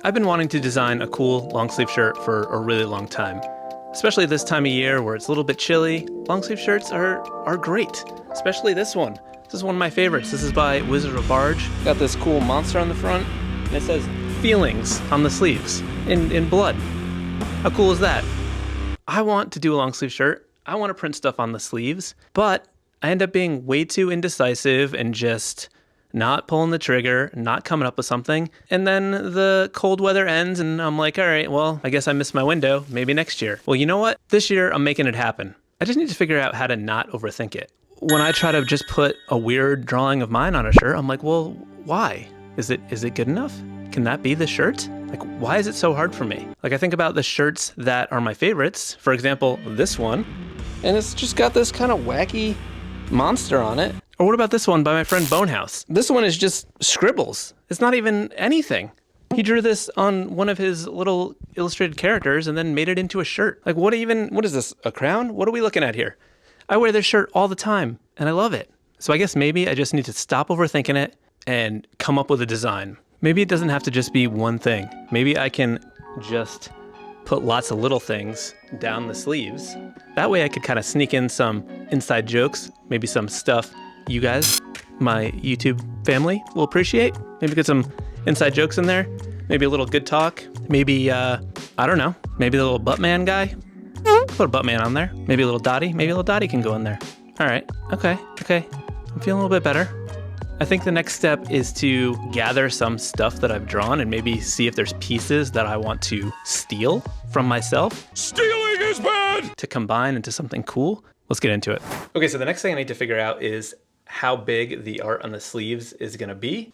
I've been wanting to design a cool long sleeve shirt for a really long time. Especially this time of year where it's a little bit chilly, long sleeve shirts are great. Especially this one. This is one of my favorites. This is by Wizard of Barge. Got this cool monster on the front, and it says feelings on the sleeves in blood. How cool is that? I want to do a long sleeve shirt. I want to print stuff on the sleeves, but I end up being way too indecisive and just not pulling the trigger, not coming up with something. And then the cold weather ends and I'm like, all right, well, I guess I missed my window. Maybe next year. Well, you know what? This year I'm making it happen. I just need to figure out how to not overthink it. When I try to just put a weird drawing of mine on a shirt, I'm like, well, why? Is it good enough? Can that be the shirt? Like, why is it so hard for me? Like, I think about the shirts that are my favorites. For example, this one, and it's just got this kind of wacky monster on it. Or what about this one by my friend Bonehouse? This one is just scribbles. It's not even anything. He drew this on one of his little illustrated characters and then made it into a shirt. Like, what is this, a crown? What are we looking at here? I wear this shirt all the time and I love it. So I guess maybe I just need to stop overthinking it and come up with a design. Maybe it doesn't have to just be one thing. Maybe I can just put lots of little things down the sleeves. That way I could kind of sneak in some inside jokes, maybe some stuff you guys, my YouTube family, will appreciate. Maybe get some inside jokes in there. Maybe a little good talk. Maybe, I don't know, maybe the little Buttman guy. Put a Buttman on there. Maybe a little Dottie. Maybe a little Dottie can go in there. All right, okay. I'm feeling a little bit better. I think the next step is to gather some stuff that I've drawn and maybe see if there's pieces that I want to steal from myself. Stealing is bad! To combine into something cool. Let's get into it. Okay, so the next thing I need to figure out is how big the art on the sleeves is gonna be.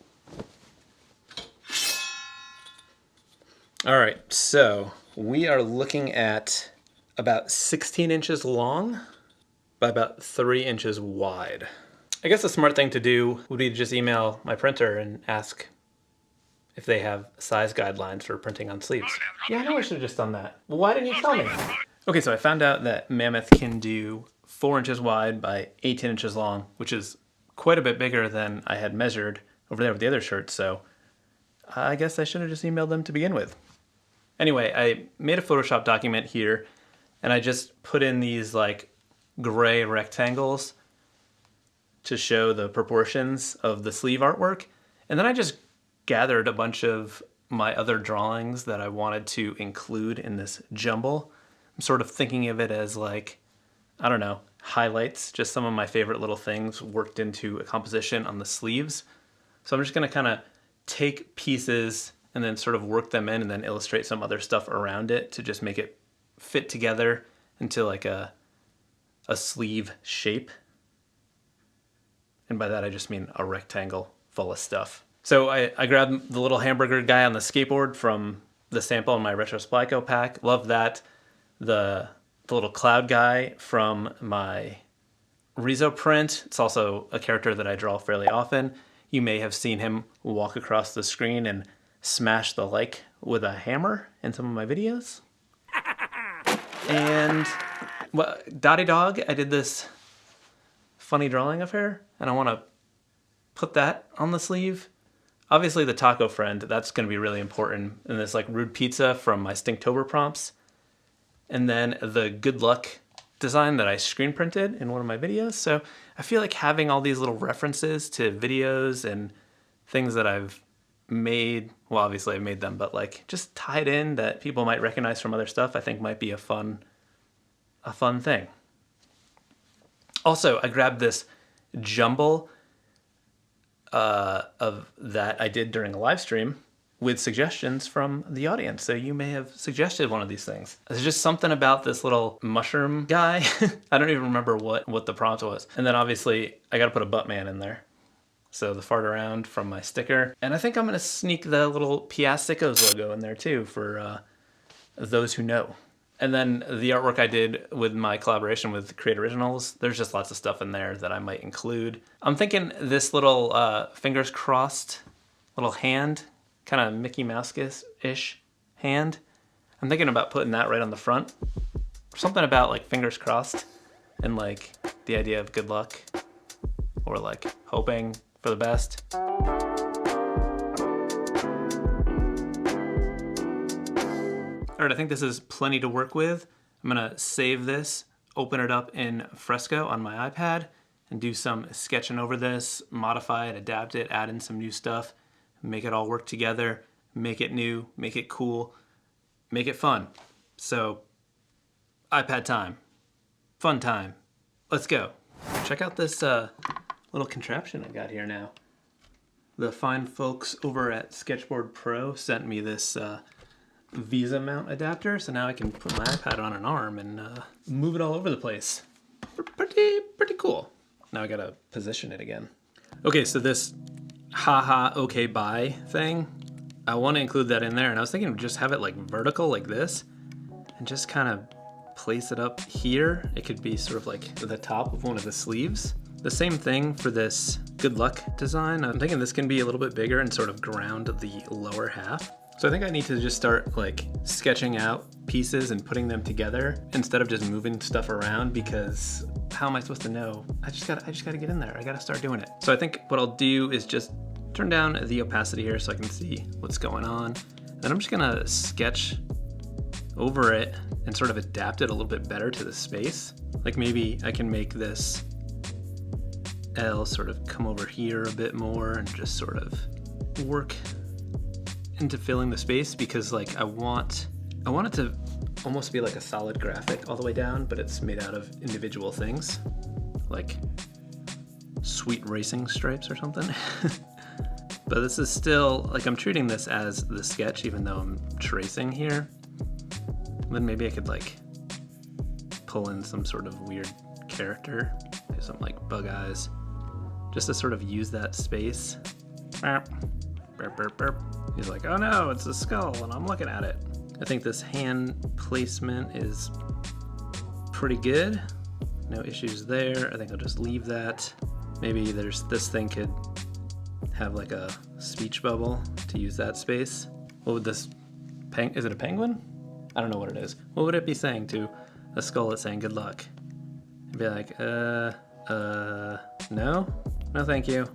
All right, so we are looking at about 16 inches long by about 3 inches wide. I guess the smart thing to do would be to just email my printer and ask if they have size guidelines for printing on sleeves. Yeah, I know I should have just done that. Well, why didn't you tell me? Okay, so I found out that Mammoth can do 4 inches wide by 18 inches long, which is quite a bit bigger than I had measured over there with the other shirt, so I guess I should have just emailed them to begin with. Anyway, I made a Photoshop document here, and I just put in these like gray rectangles to show the proportions of the sleeve artwork. And then I just gathered a bunch of my other drawings that I wanted to include in this jumble. I'm sort of thinking of it as like, I don't know, highlights, just some of my favorite little things worked into a composition on the sleeves. So I'm just gonna kind of take pieces and then sort of work them in and then illustrate some other stuff around it to just make it fit together into like a sleeve shape. And by that I just mean a rectangle full of stuff. So I grabbed the little hamburger guy on the skateboard from the sample in my Retro Splico pack. Love that. The little cloud guy from my Rezo print. It's also a character that I draw fairly often. You may have seen him walk across the screen and smash the like with a hammer in some of my videos. And well, Dottie Dog, I did this funny drawing of her, and I want to put that on the sleeve. Obviously the taco friend, that's going to be really important. And this like rude pizza from my Stinktober prompts. And then the good luck design that I screen printed in one of my videos. So I feel like having all these little references to videos and things that I've made, well, obviously I made them, but like just tied in that people might recognize from other stuff, I think might be a fun thing. Also, I grabbed this jumble of that I did during a live stream with suggestions from the audience. So you may have suggested one of these things. There's just something about this little mushroom guy. I don't even remember what the prompt was. And then obviously I got to put a Buttman in there. So the fart around from my sticker. And I think I'm going to sneak the little Piascik logo in there too for those who know. And then the artwork I did with my collaboration with Create Originals, there's just lots of stuff in there that I might include. I'm thinking this little fingers crossed little hand, kind of Mickey Mouse-ish hand. I'm thinking about putting that right on the front. Something about like fingers crossed and like the idea of good luck or like hoping for the best. All right, I think this is plenty to work with. I'm gonna save this, open it up in Fresco on my iPad, and do some sketching over this, modify it, adapt it, add in some new stuff, make it all work together, make it new, make it cool, make it fun. So, iPad time, fun time, let's go. Check out this little contraption I got here now. The fine folks over at Sketchboard Pro sent me this Visa mount adapter, so now I can put my iPad on an arm and move it all over the place. Pretty cool. Now I gotta position it again. Okay, so this haha okay bye thing, I want to include that in there, and I was thinking just have it like vertical like this and just kind of place it up here. It could be sort of like the top of one of the sleeves. The same thing for this good luck design. I'm thinking this can be a little bit bigger and sort of ground the lower half. So I think I need to just start like sketching out pieces and putting them together instead of just moving stuff around, because how am I supposed to know? I just gotta get in there. I gotta start doing it. So I think what I'll do is just turn down the opacity here so I can see what's going on. Then I'm just gonna sketch over it and sort of adapt it a little bit better to the space. Like maybe I can make this L sort of come over here a bit more and just sort of work into filling the space, because like I want it to almost be like a solid graphic all the way down, but it's made out of individual things like sweet racing stripes or something. But this is still like I'm treating this as the sketch even though I'm tracing here. Then maybe I could like pull in some sort of weird character, do something like bug eyes, just to sort of use that space. Burp, burp, burp. He's like, oh no, it's a skull and I'm looking at it. I think this hand placement is pretty good. No issues there. I think I'll just leave that. Maybe this thing could have like a speech bubble to use that space. What would this, is it a penguin? I don't know what it is. What would it be saying to a skull that's saying good luck? It'd be like, no thank you.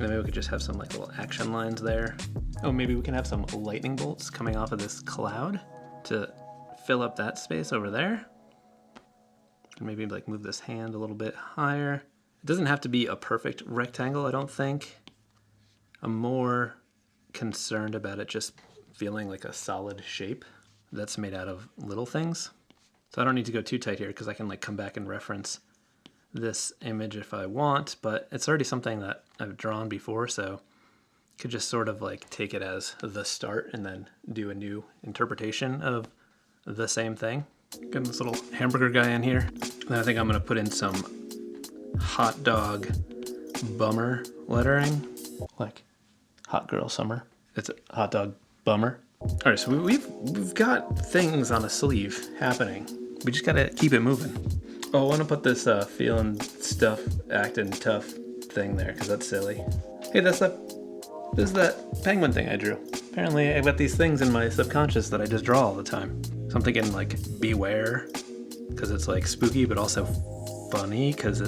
And then maybe we could just have some like little action lines there. Oh, maybe we can have some lightning bolts coming off of this cloud to fill up that space over there. And maybe like move this hand a little bit higher. It doesn't have to be a perfect rectangle, I don't think. I'm more concerned about it just feeling like a solid shape that's made out of little things. So I don't need to go too tight here because I can like come back and reference this image if I want, but it's already something that I've drawn before, so I could just sort of like take it as the start and then do a new interpretation of the same thing. Getting this little hamburger guy in here. Then I think I'm gonna put in some hot dog bummer lettering, like hot girl summer. It's a hot dog bummer. All right, so we've got things on a sleeve happening. We just gotta keep it moving. Oh, I want to put this feeling stuff, acting tough thing there, because that's silly. Hey, this is that penguin thing I drew. Apparently I've got these things in my subconscious that I just draw all the time. So I'm thinking like beware, because it's like spooky, but also funny, because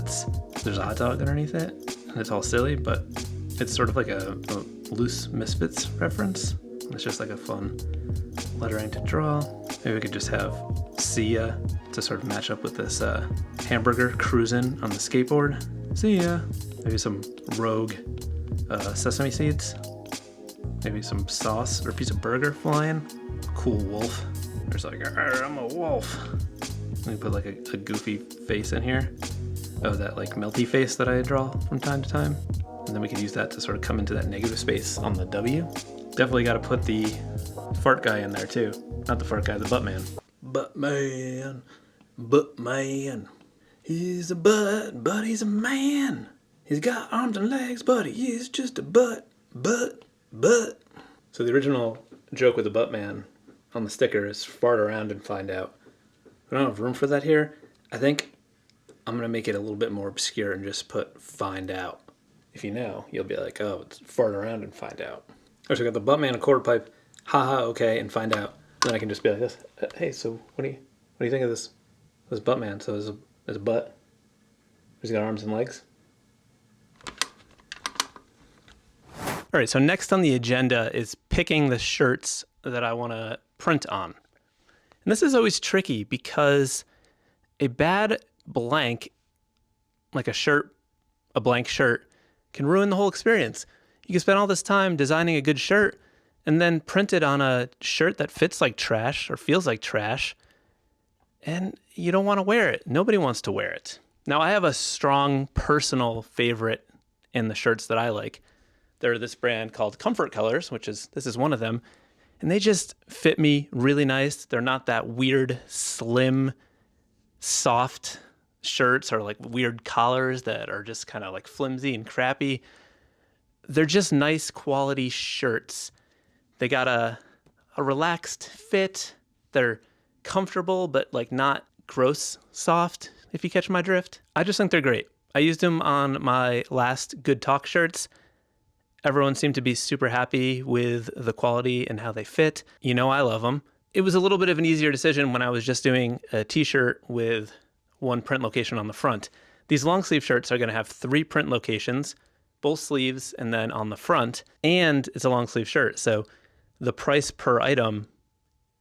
there's a hot dog underneath it, and it's all silly, but it's sort of like a loose Misfits reference. It's just like a fun lettering to draw. Maybe we could just have see ya to sort of match up with this hamburger cruising on the skateboard. See ya. Maybe some rogue sesame seeds. Maybe some sauce or a piece of burger flying. Cool wolf. There's like, I'm a wolf. Let me put like a goofy face in here. Oh, that like melty face that I draw from time to time. And then we could use that to sort of come into that negative space on the W. Definitely got to put the fart guy in there too. Not the fart guy, the butt man. Butt man. He's a butt, but he's a man. He's got arms and legs, but he is just a butt. So the original joke with the butt man on the sticker is fart around and find out. We don't have room for that here. I think I'm going to make it a little bit more obscure and just put find out. If you know, you'll be like, oh, it's fart around and find out. Or so I got the butt man, a quarter pipe, haha, okay, and find out. Then I can just be like this. Hey, so what do you think of this butt man? So there's a butt. He's got arms and legs. All right, so next on the agenda is picking the shirts that I want to print on. And this is always tricky because a bad blank, like a blank shirt, can ruin the whole experience. You can spend all this time designing a good shirt and then print it on a shirt that fits like trash or feels like trash, and you don't want to wear it. Nobody wants to wear it. Now, I have a strong personal favorite in the shirts that I like. They're this brand called Comfort Colors, this is one of them, and they just fit me really nice. They're not that weird, slim, soft shirts or like weird collars that are just kind of like flimsy and crappy. They're just nice quality shirts. They got a relaxed fit. They're comfortable, but like not gross soft, if you catch my drift. I just think they're great. I used them on my last Good Talk shirts. Everyone seemed to be super happy with the quality and how they fit. You know I love them. It was a little bit of an easier decision when I was just doing a t-shirt with one print location on the front. These long sleeve shirts are going to have 3 print locations, both sleeves and then on the front, and it's a long sleeve shirt. So the price per item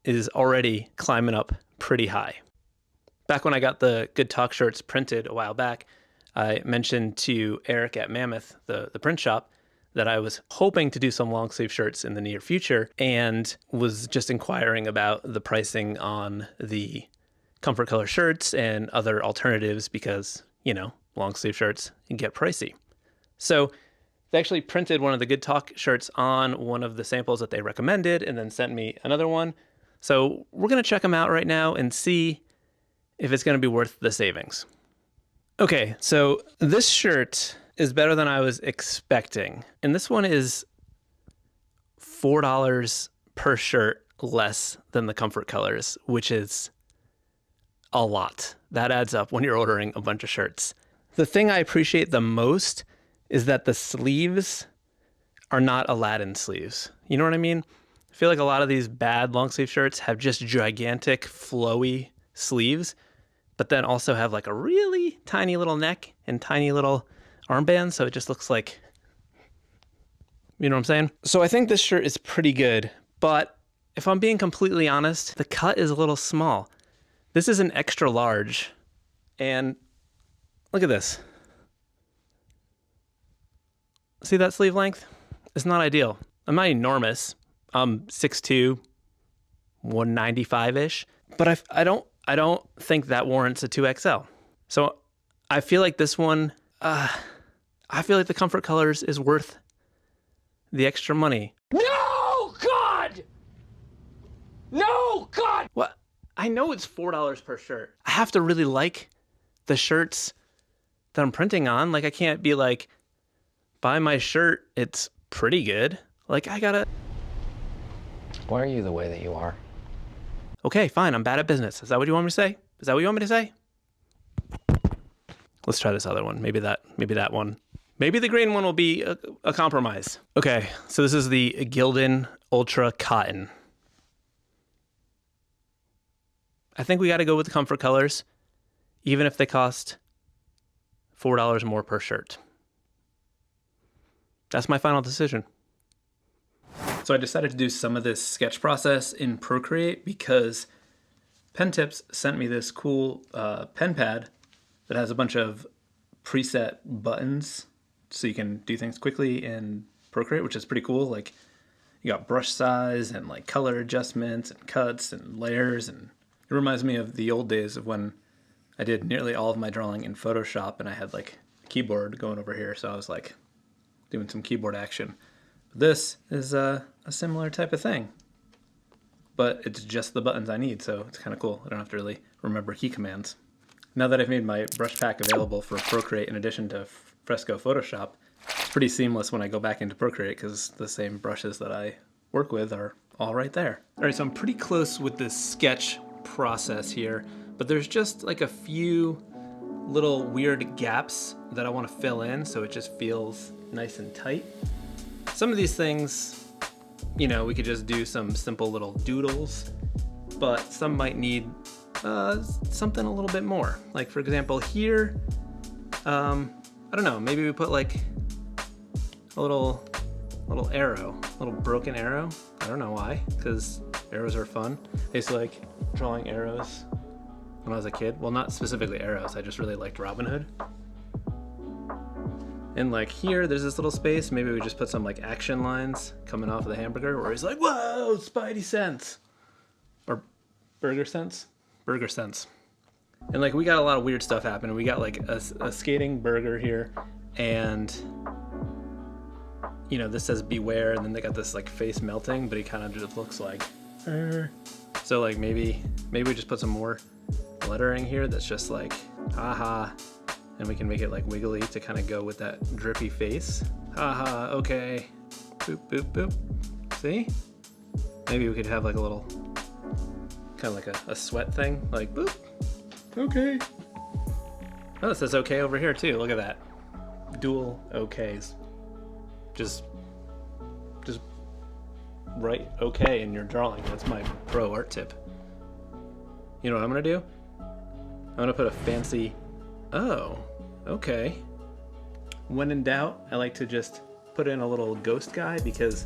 is already climbing up pretty high. Back when I got the Good Talk shirts printed a while back, I mentioned to Eric at Mammoth, the print shop, that I was hoping to do some long sleeve shirts in the near future and was just inquiring about the pricing on the Comfort Color shirts and other alternatives because, you know, long sleeve shirts can get pricey. So they actually printed one of the Good Talk shirts on one of the samples that they recommended and then sent me another one. So we're going to check them out right now and see if it's going to be worth the savings. Okay, so this shirt is better than I was expecting. And this one is $4 per shirt less than the Comfort Colors, which is a lot. That adds up when you're ordering a bunch of shirts. The thing I appreciate the most is that the sleeves are not Aladdin sleeves. You know what I mean? I feel like a lot of these bad long sleeve shirts have just gigantic flowy sleeves, but then also have like a really tiny little neck and tiny little armband, so it just looks like, you know what I'm saying? So I think this shirt is pretty good, but if I'm being completely honest, the cut is a little small. This is an extra large, and look at this. See that sleeve length? It's not ideal. I'm not enormous. I'm 6'2", 195-ish, but I don't think that warrants a 2XL. So I feel like this one, I feel like the Comfort Colors is worth the extra money. No, God! No, God! What? I know it's $4 per shirt. I have to really like the shirts that I'm printing on. Like, I can't be like, buy my shirt, it's pretty good. Like, I gotta... Why are you the way that you are? Okay, fine, I'm bad at business. Is that what you want me to say? Is that what you want me to say? Let's try this other one. Maybe that one. Maybe the green one will be a compromise. Okay, so this is the Gildan Ultra Cotton. I think we got to go with the Comfort Colors, even if they cost $4 more per shirt. That's my final decision. So I decided to do some of this sketch process in Procreate because Pen Tips sent me this cool pen pad that has a bunch of preset buttons so you can do things quickly in Procreate, which is pretty cool. Like, you got brush size and like color adjustments and cuts and layers, and it reminds me of the old days of when I did nearly all of my drawing in Photoshop and I had like a keyboard going over here, so I was like doing some keyboard action. This is a similar type of thing, but it's just the buttons I need, so it's kind of cool. I don't have to really remember key commands. Now that I've made my brush pack available for Procreate in addition to Fresco Photoshop, it's pretty seamless when I go back into Procreate because the same brushes that I work with are all right there. All right, so I'm pretty close with this sketch process here, but there's just like a few little weird gaps that I want to fill in so it just feels nice and tight. Some of these things, you know, we could just do some simple little doodles, but some might need something a little bit more. Like, for example, here, I don't know, maybe we put like a little little arrow, little broken arrow. I don't know why, because arrows are fun. I used to like drawing arrows when I was a kid. Well, not specifically arrows, I just really liked Robin Hood. And like here, there's this little space. Maybe we just put some like action lines coming off of the hamburger where he's like, whoa, Spidey sense. Or burger sense? Burger sense. And like we got a lot of weird stuff happening. We got like a skating burger here, and you know, this says beware, and then they got this like face melting, but he kind of just looks like so like maybe we just put some more lettering here that's just like haha, and we can make it like wiggly to kind of go with that drippy face. Haha, okay. Boop boop boop. See? Maybe we could have like a little kind of like a sweat thing, like boop. Okay. Oh, it says okay over here too. Look at that. Dual okays. Just write okay in your drawing. That's my pro art tip. You know what I'm gonna do? I'm gonna put a fancy, oh, okay. When in doubt, I like to just put in a little ghost guy because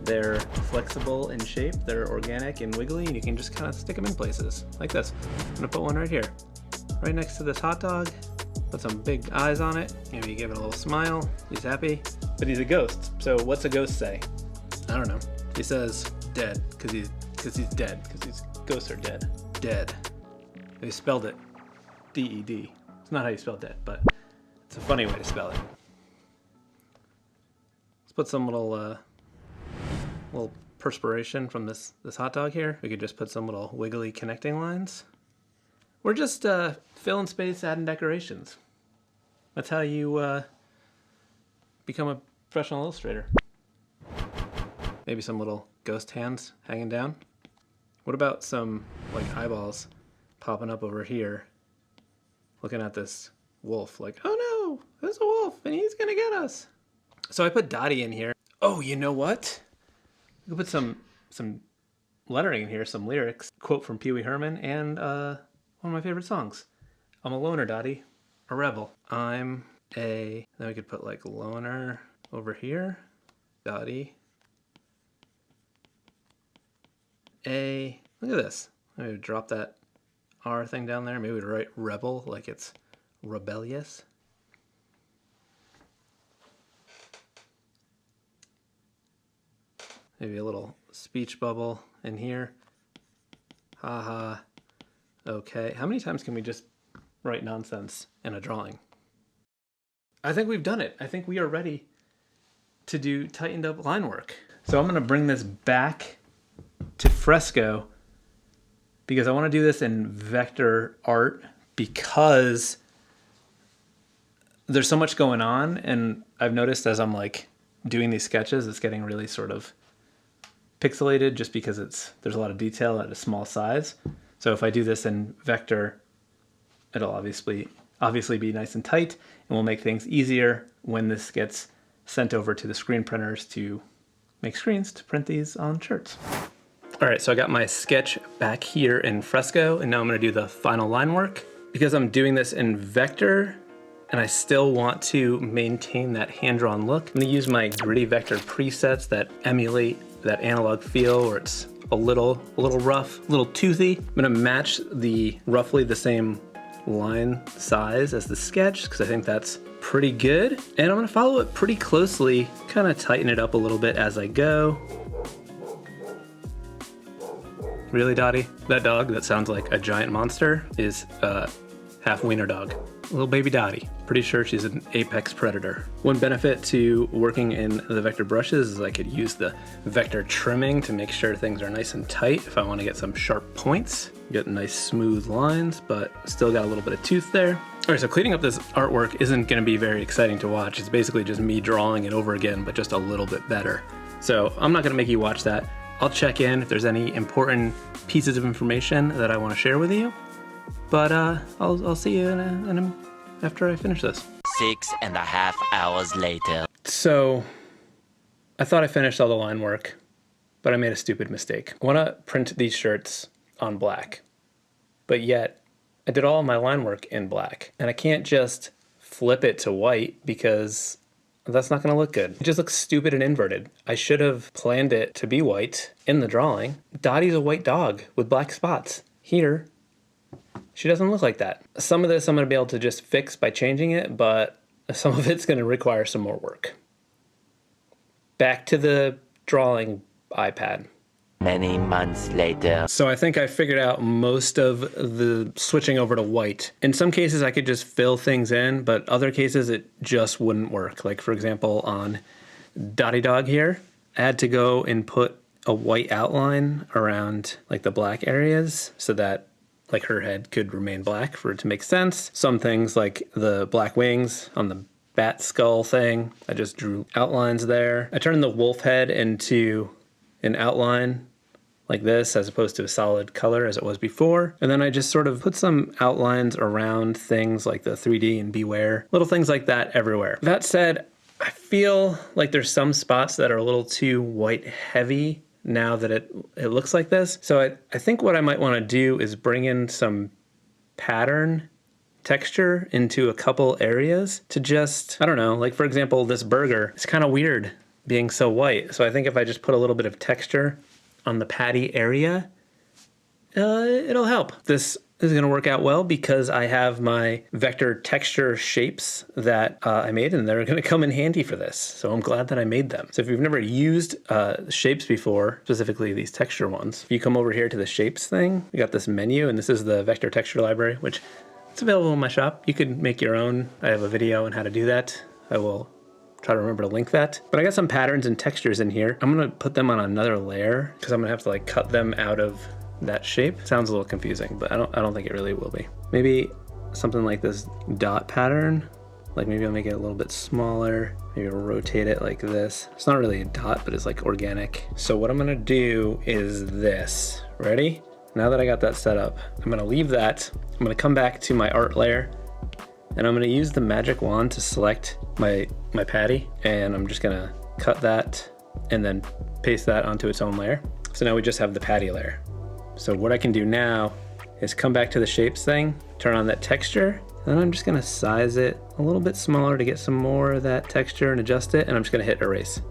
they're flexible in shape, they're organic and wiggly, and you can just kind of stick them in places like this. I'm gonna put one right here, right next to this hot dog. Put some big eyes on it. Maybe give it a little smile. He's happy, but he's a ghost. So what's a ghost say? I don't know. He says dead because he's dead, because ghosts are dead. Dead. They spelled it D-E-D. It's not how you spell dead, but it's a funny way to spell it. Let's put some little perspiration from this hot dog here. We could just put some little wiggly connecting lines. We're just filling space, adding decorations. That's how you become a professional illustrator. Maybe some little ghost hands hanging down. What about some like eyeballs popping up over here, looking at this wolf like, oh no, there's a wolf and he's gonna get us. So I put Dottie in here. Oh, you know what? We could put some lettering in here, some lyrics. Quote from Pee Wee Herman and one of my favorite songs. I'm a loner, Dottie, a rebel. I'm a, then we could put like loner over here, Dottie. Look at this. Maybe drop that R thing down there. Maybe we'd write rebel like it's rebellious. Maybe a little speech bubble in here. Haha. Okay. How many times can we just write nonsense in a drawing? I think we've done it. I think we are ready to do tightened up line work. So I'm going to bring this back to Fresco because I want to do this in vector art because there's so much going on, and I've noticed as I'm like doing these sketches, it's getting really sort of pixelated just because there's a lot of detail at a small size. So if I do this in vector, it'll obviously be nice and tight, and will make things easier when this gets sent over to the screen printers to make screens to print these on shirts. All right, so I got my sketch back here in Fresco, and now I'm gonna do the final line work. Because I'm doing this in vector, and I still want to maintain that hand-drawn look, I'm gonna use my gritty vector presets that emulate that analog feel where it's a little rough, a little toothy. I'm gonna match roughly the same line size as the sketch because I think that's pretty good. And I'm gonna follow it pretty closely, kind of tighten it up a little bit as I go. Really, Dottie? That dog that sounds like a giant monster is half wiener dog. Little baby Dottie. Pretty sure she's an apex predator. One benefit to working in the vector brushes is I could use the vector trimming to make sure things are nice and tight if I want to get some sharp points. Get nice smooth lines, but still got a little bit of tooth there. All right, so cleaning up this artwork isn't gonna be very exciting to watch. It's basically just me drawing it over again, but just a little bit better. So I'm not gonna make you watch that. I'll check in if there's any important pieces of information that I want to share with you. But I'll see you after I finish this. 6.5 hours later. So I thought I finished all the line work, but I made a stupid mistake. I want to print these shirts on black, but yet I did all my line work in black. And I can't just flip it to white because that's not gonna look good. It just looks stupid and inverted. I should have planned it to be white in the drawing. Dottie's a white dog with black spots. Here, she doesn't look like that. Some of this I'm gonna be able to just fix by changing it, but some of it's gonna require some more work. Back to the drawing iPad. Many months later. So I think I figured out most of the switching over to white. In some cases I could just fill things in, but other cases it just wouldn't work. Like for example on Dottie Dog here, I had to go and put a white outline around like the black areas so that like her head could remain black for it to make sense. Some things like the black wings on the bat skull thing, I just drew outlines there. I turned the wolf head into an outline like this as opposed to a solid color as it was before. And then I just sort of put some outlines around things like the 3D and Beware, little things like that everywhere. That said, I feel like there's some spots that are a little too white heavy now that it looks like this. So I think what I might want to do is bring in some pattern texture into a couple areas to just, I don't know, like for example, this burger, it's kind of weird being so white. So I think if I just put a little bit of texture on the patty area, it'll help. This is gonna work out well because I have my vector texture shapes that I made and they're gonna come in handy for this. So I'm glad that I made them. So if you've never used shapes before, specifically these texture ones, if you come over here to the shapes thing, we got this menu and this is the vector texture library, which it's available in my shop. You could make your own. I have a video on how to do that. I will try to remember to link that. But I got some patterns and textures in here. I'm gonna put them on another layer because I'm gonna have to like cut them out of that shape. Sounds a little confusing, but I don't think it really will be. Maybe something like this dot pattern. Like maybe I'll make it a little bit smaller. Maybe I'll rotate it like this. It's not really a dot, but it's like organic. So what I'm gonna do is this. Ready? Now that I got that set up, I'm gonna leave that. I'm gonna come back to my art layer and I'm gonna use the magic wand to select my patty, and I'm just gonna cut that and then paste that onto its own layer. So now we just have the patty layer. So what I can do now is come back to the shapes thing, turn on that texture, and I'm just gonna size it a little bit smaller to get some more of that texture and adjust it, and I'm just gonna hit erase.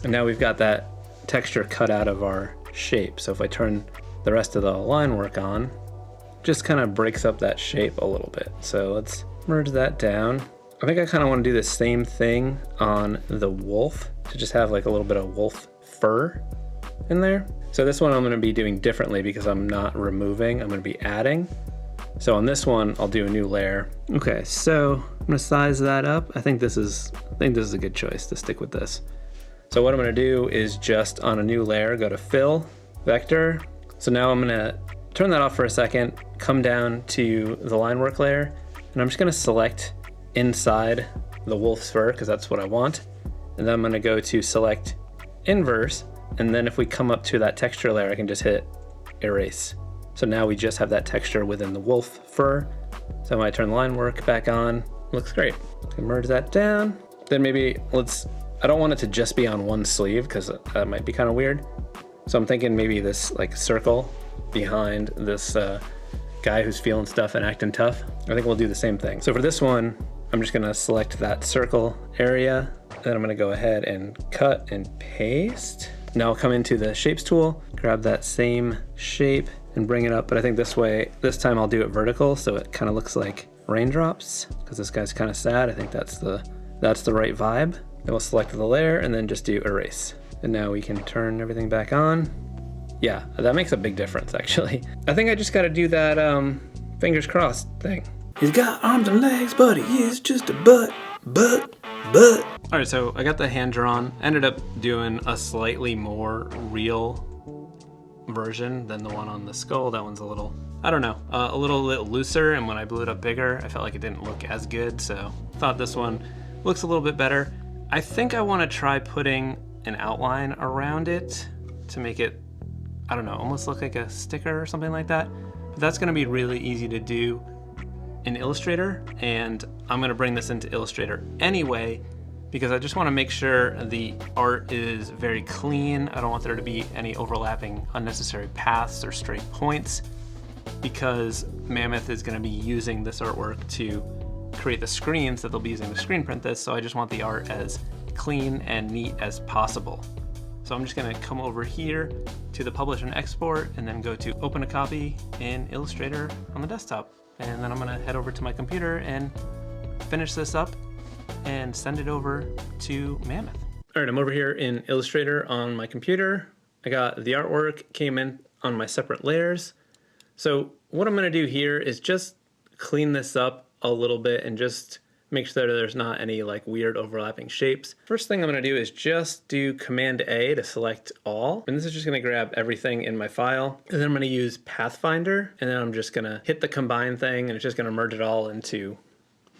And now we've got that texture cut out of our shape. So if I turn the rest of the line work on, just kind of breaks up that shape a little bit. So let's merge that down. I think I kind of want to do the same thing on the wolf to just have like a little bit of wolf fur in there. So this one I'm going to be doing differently because I'm not removing, I'm going to be adding. So on this one, I'll do a new layer. Okay, so I'm going to size that up. I think this is a good choice to stick with this. So what I'm going to do is just on a new layer, go to fill, vector. So now I'm going to turn that off for a second, come down to the line work layer, and I'm just going to select inside the wolf's fur because that's what I want. And then I'm going to go to select inverse, and then if we come up to that texture layer, I can just hit erase. So now we just have that texture within the wolf fur. So when I turn the line work back on, looks great. I can merge that down. Then maybe I don't want it to just be on one sleeve because that might be kind of weird. So I'm thinking maybe this like circle behind this guy who's feeling stuff and acting tough. I think we'll do the same thing. So for this one, I'm just gonna select that circle area. Then I'm gonna go ahead and cut and paste. Now I'll come into the shapes tool, grab that same shape and bring it up. But I think this time I'll do it vertical so it kind of looks like raindrops because this guy's kind of sad. I think that's the right vibe. Then we'll select the layer and then just do erase. And now we can turn everything back on. Yeah, that makes a big difference actually. I think I just gotta do that fingers crossed thing. He's got arms and legs, but he is just a butt. All right, so I got the hand drawn. Ended up doing a slightly more real version than the one on the skull. That one's a little, I don't know, a little bit looser, and when I blew it up bigger, I felt like it didn't look as good, so thought this one looks a little bit better. I think I wanna try putting an outline around it to make it, I don't know, almost look like a sticker or something like that. But that's gonna be really easy to do in Illustrator, and I'm gonna bring this into Illustrator anyway because I just wanna make sure the art is very clean. I don't want there to be any overlapping unnecessary paths or straight points because Mammoth is gonna be using this artwork to create the screens that they'll be using to screen print this, so I just want the art as clean and neat as possible. So I'm just gonna come over here to the publish and export and then go to open a copy in Illustrator on the desktop. And then I'm gonna head over to my computer and finish this up and send it over to Mammoth. All right, I'm over here in Illustrator on my computer. I got the artwork, came in on my separate layers. So what I'm gonna do here is just clean this up a little bit and just make sure that there's not any like weird overlapping shapes. First thing I'm gonna do is just do Command A to select all. And this is just gonna grab everything in my file. And then I'm gonna use Pathfinder. And then I'm just gonna hit the combine thing and it's just gonna merge it all into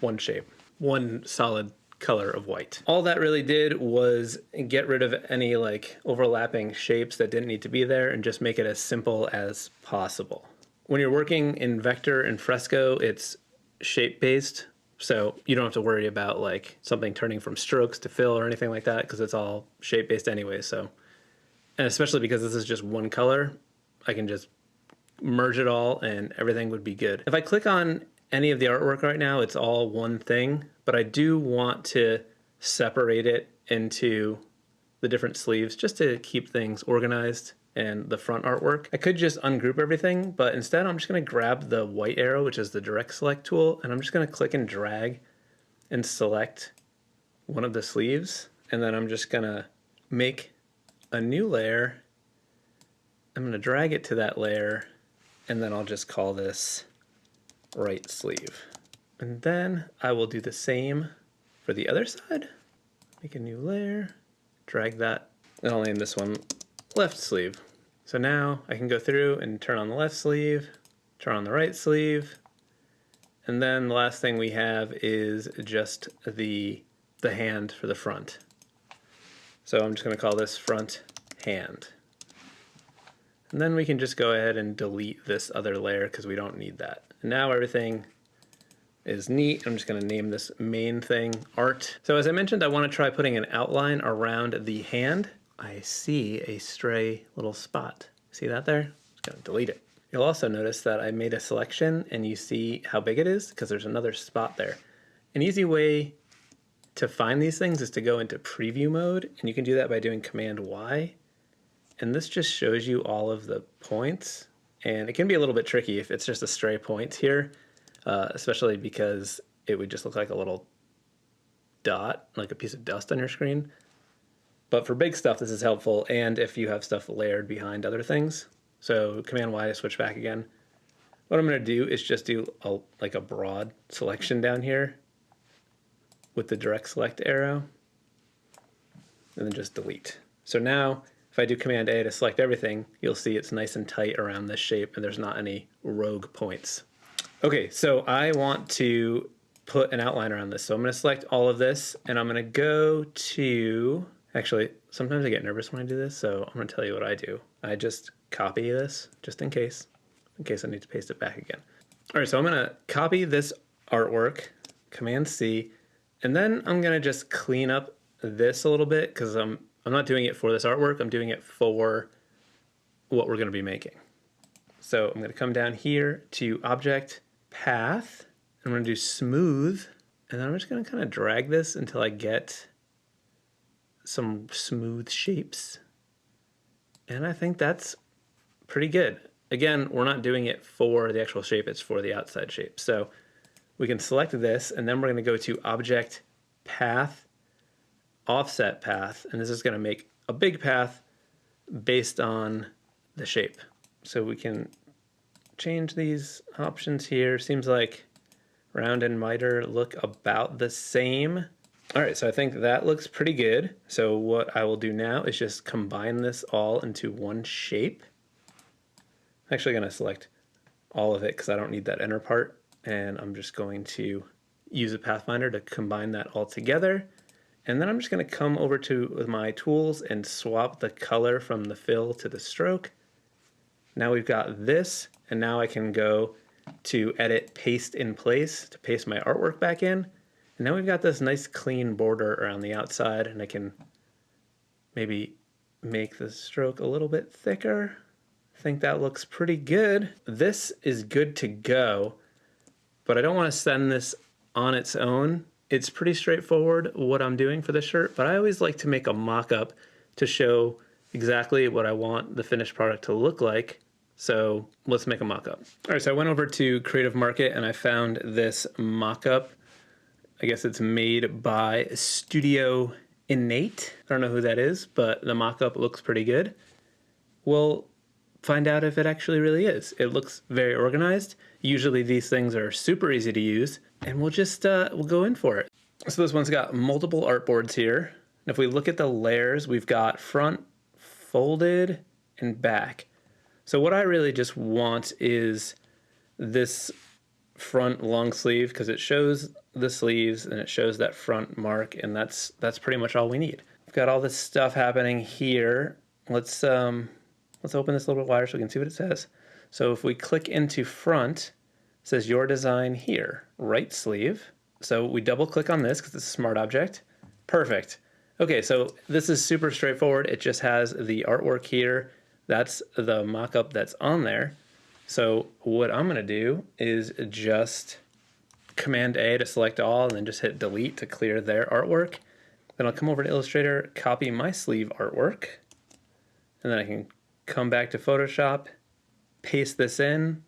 one shape, one solid color of white. All that really did was get rid of any like overlapping shapes that didn't need to be there and just make it as simple as possible. When you're working in vector and Fresco, it's shape-based. So you don't have to worry about like something turning from strokes to fill or anything like that because it's all shape-based anyway. So, and especially because this is just one color, I can just merge it all and everything would be good. If I click on any of the artwork right now, it's all one thing, but I do want to separate it into the different sleeves just to keep things organized and the front artwork. I could just ungroup everything, but instead I'm just gonna grab the white arrow, which is the direct select tool, and I'm just gonna click and drag and select one of the sleeves. And then I'm just gonna make a new layer. I'm gonna drag it to that layer, and then I'll just call this right sleeve. And then I will do the same for the other side. Make a new layer, drag that, and I'll name this one left sleeve. So now I can go through and turn on the left sleeve, turn on the right sleeve, and then the last thing we have is just the hand for the front. So I'm just going to call this front hand. And then we can just go ahead and delete this other layer because we don't need that. And now everything is neat. I'm just going to name this main thing art. So as I mentioned, I want to try putting an outline around the hand. I see a stray little spot. See that there? I'm just gonna delete it. You'll also notice that I made a selection and you see how big it is because there's another spot there. An easy way to find these things is to go into preview mode, and you can do that by doing Command Y. And this just shows you all of the points. And it can be a little bit tricky if it's just a stray point here, especially because it would just look like a little dot, like a piece of dust on your screen. But for big stuff, this is helpful, and if you have stuff layered behind other things. So Command Y to switch back again. What I'm going to do is just do like a broad selection down here with the direct select arrow, and then just delete. So now, if I do Command A to select everything, you'll see it's nice and tight around this shape, and there's not any rogue points. Okay, so I want to put an outline around this. So I'm going to select all of this, and I'm going to go to... Actually, sometimes I get nervous when I do this, so I'm going to tell you what I do. I just copy this, just in case I need to paste it back again. All right, so I'm going to copy this artwork, Command C, and then I'm going to just clean up this a little bit because I'm not doing it for this artwork. I'm doing it for what we're going to be making. So I'm going to come down here to Object, Path. I'm going to do Smooth, and then I'm just going to kind of drag this until I get some smooth shapes. And I think that's pretty good. Again, we're not doing it for the actual shape, it's for the outside shape. So we can select this, and then we're going to go to Object, Path, Offset Path, and this is going to make a big path based on the shape. So we can change these options here. Seems like round and miter look about the same. All right, so I think that looks pretty good. So what I will do now is just combine this all into one shape. I'm actually going to select all of it because I don't need that inner part, and I'm just going to use a Pathfinder to combine that all together. And then I'm just going to come over to my tools and swap the color from the fill to the stroke. Now we've got this, and now I can go to edit paste in place to paste my artwork back in. And now we've got this nice clean border around the outside, and I can maybe make the stroke a little bit thicker. I think that looks pretty good. This is good to go, but I don't want to send this on its own It's pretty straightforward what I'm doing for this shirt, but I always like to make a mock-up to show exactly what I want the finished product to look like. So let's make a mock-up. All right, so I went over to Creative Market and I found this mock-up. I guess it's made by Studio Innate. I don't know who that is, but the mock-up looks pretty good. We'll find out if it actually really is. It looks very organized. Usually these things are super easy to use, and we'll just we'll go in for it. So this one's got multiple artboards here. And if we look at the layers, we've got front, folded, and back. So what I really just want is this front long sleeve, because it shows the sleeves and it shows that front mark, and that's pretty much all we need. We've got all this stuff happening here. Let's open this a little bit wider so we can see what it says. So if we click into front, it says your design here, right sleeve. So we double click on this because it's a smart object. Perfect. Okay, so this is super straightforward. It just has the artwork here. That's the mock-up that's on there. So what I'm gonna do is just Command A to select all and then just hit delete to clear their artwork. Then I'll come over to Illustrator, copy my sleeve artwork, and then I can come back to Photoshop, paste this in,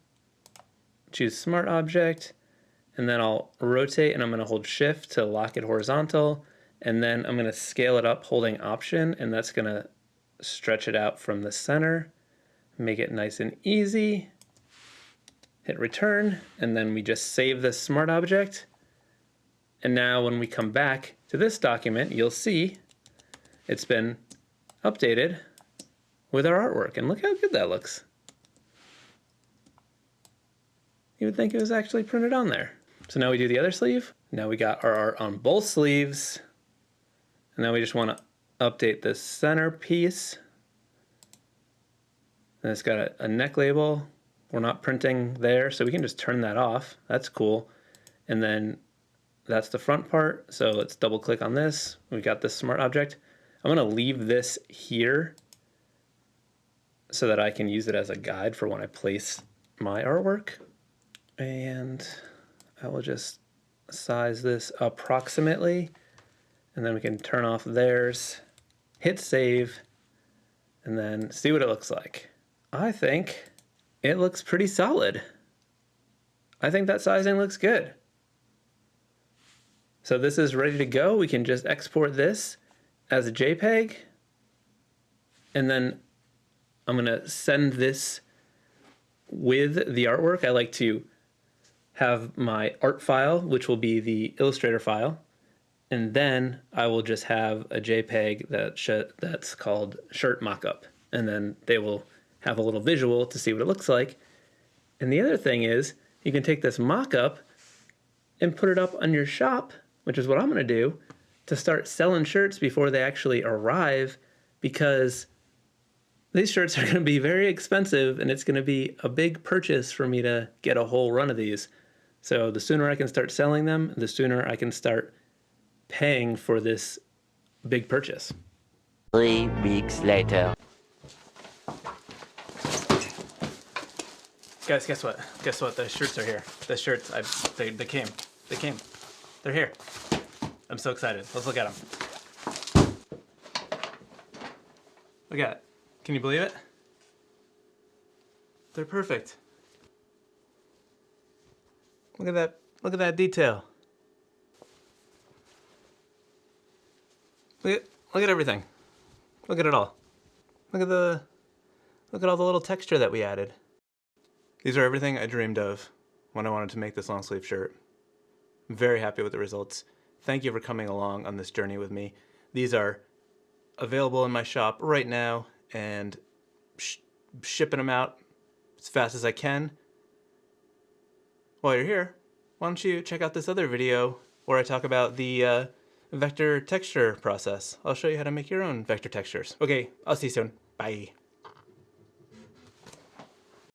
choose Smart Object, and then I'll rotate and I'm gonna hold Shift to lock it horizontal, and then I'm gonna scale it up holding Option, and that's gonna stretch it out from the center, make it nice and easy, hit return, and then we just save this smart object. And now when we come back to this document, you'll see it's been updated with our artwork, and look how good that looks. You would think it was actually printed on there. So now we do the other sleeve. Now we got our art on both sleeves, and now we just want to update this center piece. And it's got a neck label. We're not printing there, so we can just turn that off. That's cool. And then that's the front part. So let's double click on this. We got this smart object. I'm gonna leave this here so that I can use it as a guide for when I place my artwork. And I will just size this approximately, and then we can turn off theirs, hit save, and then see what it looks like. I think it looks pretty solid. I think that sizing looks good. So this is ready to go. We can just export this as a JPEG, and then I'm gonna send this with the artwork. I like to have my art file, which will be the Illustrator file, and then I will just have a JPEG that's called shirt mockup, and then they will have a little visual to see what it looks like. And the other thing is, you can take this mockup and put it up on your shop, which is what I'm gonna do, to start selling shirts before they actually arrive, because these shirts are gonna be very expensive and it's gonna be a big purchase for me to get a whole run of these. So the sooner I can start selling them, the sooner I can start paying for this big purchase. 3 weeks later. Guys, guess what? Guess what? The shirts are here. The shirts, they came. They came. They're here. I'm so excited. Let's look at them. Look at it. Can you believe it? They're perfect. Look at that. Look at that detail. Look at everything. Look at it all. Look at all the little texture that we added. These are everything I dreamed of when I wanted to make this long sleeve shirt. I'm very happy with the results. Thank you for coming along on this journey with me. These are available in my shop right now, and shipping them out as fast as I can. While you're here, why don't you check out this other video where I talk about the vector texture process. I'll show you how to make your own vector textures. Okay, I'll see you soon. Bye.